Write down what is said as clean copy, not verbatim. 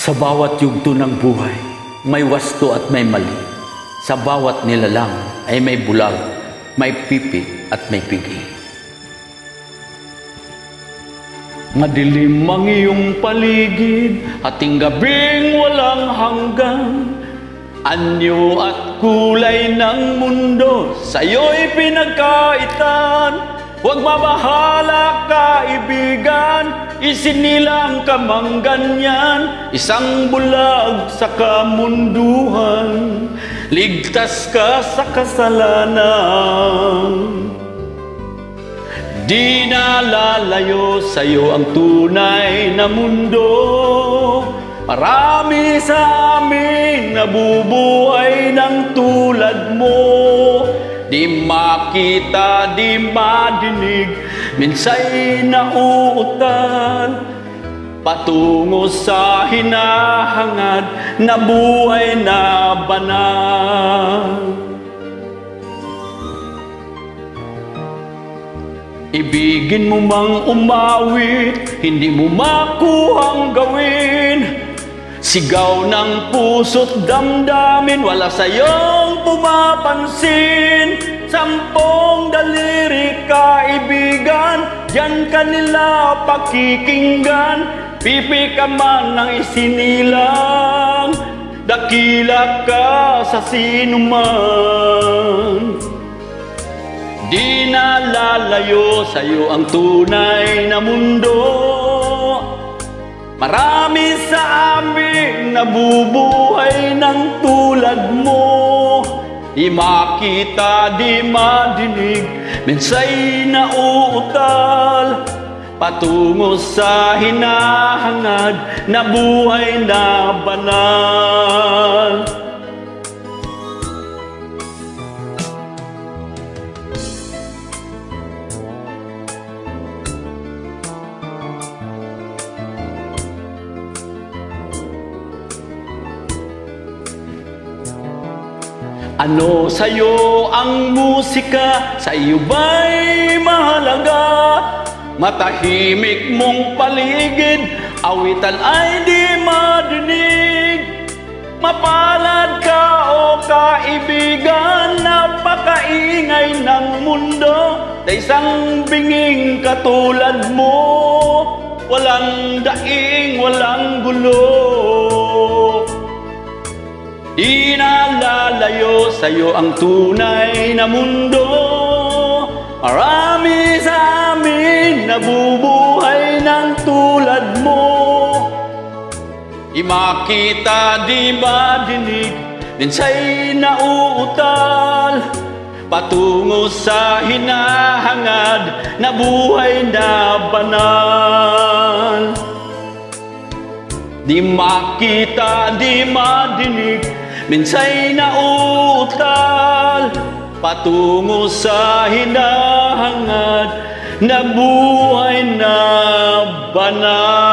Sa bawat yugto ng buhay, may wasto at may mali. Sa bawat nilalang ay may bulag, may pipi at may pigi. Madilim ang iyong paligid, ating gabing walang hanggan. Anyo at kulay ng mundo, sa'yo'y pinagkaitan. Huwag mabahala, kaibigan, isinilang ka mang ganyan. Isang bulag sa kamunduhan, ligtas ka sa kasalanan. Di na lalayo sa'yo ang tunay na mundo. Marami sa amin nabubuhay ng tulad mo. Di makita, di madinig, minsa'y nauutan. Patungo sa hinahangad na buhay na banal. Ibigin mo mang umawit, hindi mo makuhang gawin. Sigaw ng puso't damdamin, wala sa'yong pumapansin. Sampung daliri kaibigan, diyan ka nila pakikinggan. Pipi ka man ng isinilang, dakila ka sa sinuman. Di na lalayo sa'yo ang tunay na mundo. Marami sa amin nabubuhay ng tulad mo. Di makita, di madinig, minsa'y nauutal. Patungo sa hinahangad na buhay na banal. Ano sa'yo ang musika? Sa'yo ba'y mahalaga? Matahimik mong paligid, awitan ay di madinig. Mapalad ka o kaibigan, napakaingay ng mundo. Sa isang binging katulad mo, walang daing, walang gulo. Di na lalayo sa'yo ang tunay na mundo. Marami sa amin nabubuhay ng tulad mo. Di makita, di madinig, minsa'y nauutal. Patungo sa hinahangad na buhay na banal. Di makita, di madinig, minsa'y nauutal. Patungo sa hinahangad na buhay na banal.